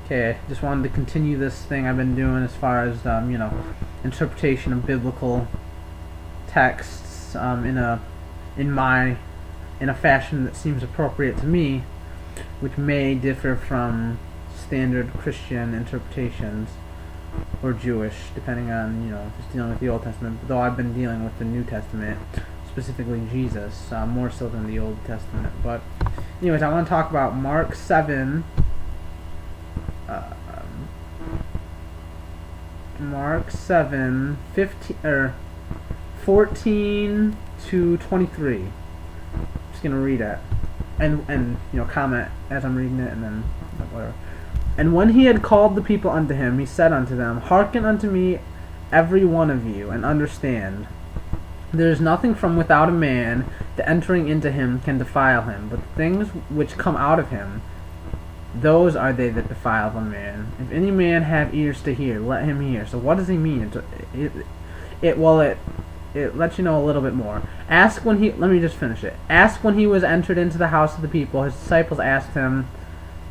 Okay, just wanted to continue this thing I've been doing as far as interpretation of biblical texts in my in a fashion that seems appropriate to me, which may differ from standard Christian interpretations or Jewish, depending on if it's dealing with the Old Testament. Though I've been dealing with the New Testament, specifically Jesus, more so than the Old Testament. But anyways, I want to talk about Mark 7. Mark 7, 14 to 23. Just gonna read it, and comment as I'm reading it, and then whatever. And when he had called the people unto him, he said unto them, Hearken unto me, every one of you, and understand. There is nothing from without a man that entering into him can defile him, but the things which come out of him, those are they that defile the man. If any man have ears to hear, let him hear. So what does he mean? It lets you know a little bit more. Let me just finish it. Ask when he was entered into the house of the people, his disciples asked him,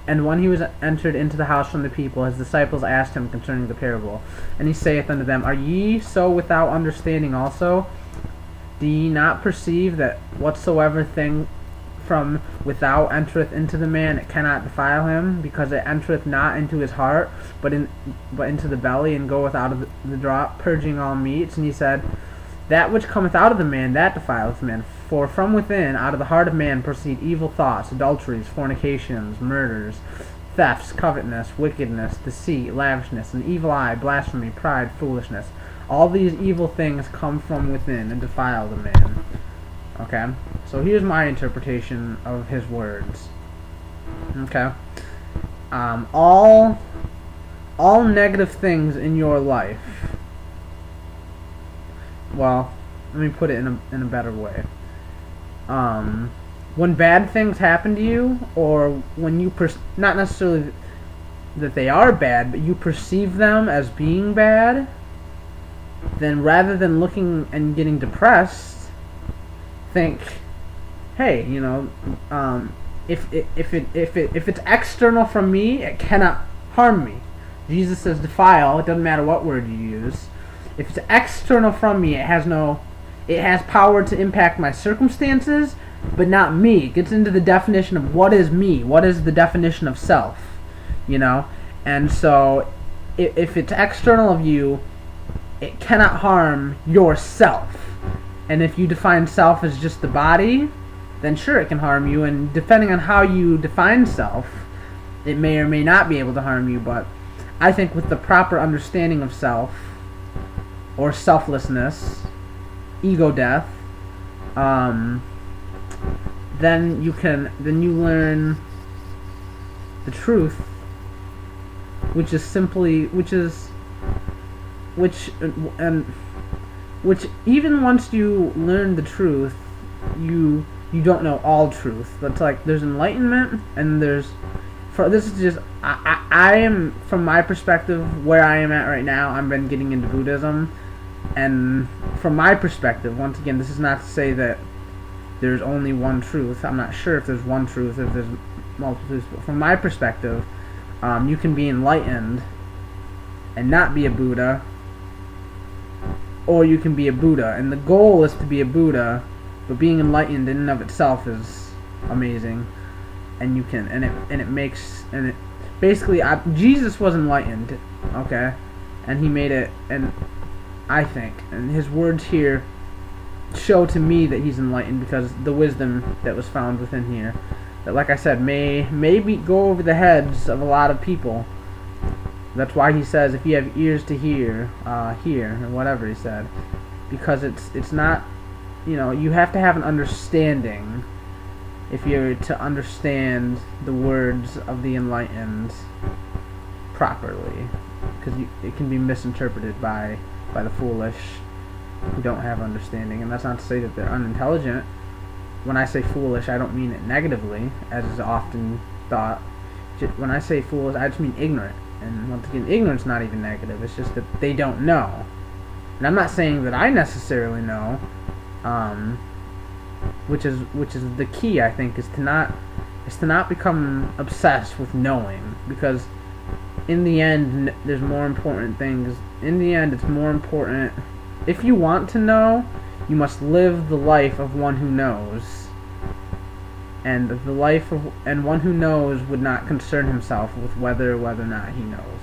and when he was entered into the house from the people, his disciples asked him concerning the parable. And he saith unto them, Are ye so without understanding also? Do ye not perceive that whatsoever thing from without entereth into the man, it cannot defile him, because it entereth not into his heart, but into the belly, and goeth out of the draught, purging all meats? And he said, That which cometh out of the man, that defileth man. For from within, out of the heart of man, proceed evil thoughts, adulteries, fornications, murders, thefts, covetousness, wickedness, deceit, lavishness, an evil eye, blasphemy, pride, foolishness. All these evil things come from within and defile the man. Okay? So here's my interpretation of his words. Okay? All negative things in your life. Well, let me put it in a better way. When bad things happen to you, or when you not necessarily that they are bad, but you perceive them as being bad, then rather than looking and getting depressed, think, hey, if it's external from me, it cannot harm me. Jesus says defile. It doesn't matter what word you use. If it's external from me, it has power to impact my circumstances, but not me. It gets into the definition of what is me. What is the definition of self? And so if it's external of you, it cannot harm yourself. And if you define self as just the body, then sure, it can harm you. And depending on how you define self, it may or may not be able to harm you. But I think with the proper understanding of self, or selflessness, ego death, then you learn the truth, which even once you learn the truth, you don't know all truth. That's like there's enlightenment, and this is just I am, from my perspective, where I am at right now. I've been getting into Buddhism, and from my perspective, once again, this is not to say that there's only one truth. I'm not sure if there's one truth, if there's multiple truths, but from my perspective, you can be enlightened and not be a Buddha, or you can be a Buddha, and the goal is to be a Buddha, but being enlightened in and of itself is amazing. And you can, basically, Jesus was enlightened, okay, and he made it, and I think, and his words here show to me that he's enlightened, because the wisdom that was found within here, that, like I said, maybe go over the heads of a lot of people. That's why he says, if you have ears to hear, hear, or whatever he said, because it's not, you have to have an understanding if you're to understand the words of the enlightened properly, because it can be misinterpreted by the foolish who don't have understanding. And that's not to say that they're unintelligent. When I say foolish, I don't mean it negatively, as is often thought. When I say foolish, I just mean ignorant. And once again, ignorance is not even negative. It's just that they don't know. And I'm not saying that I necessarily know, which is the key, I think, is to not is to not become obsessed with knowing, because in the end, there's more important things. In the end, it's more important. If you want to know, you must live the life of one who knows. And one who knows would not concern himself with whether or not he knows.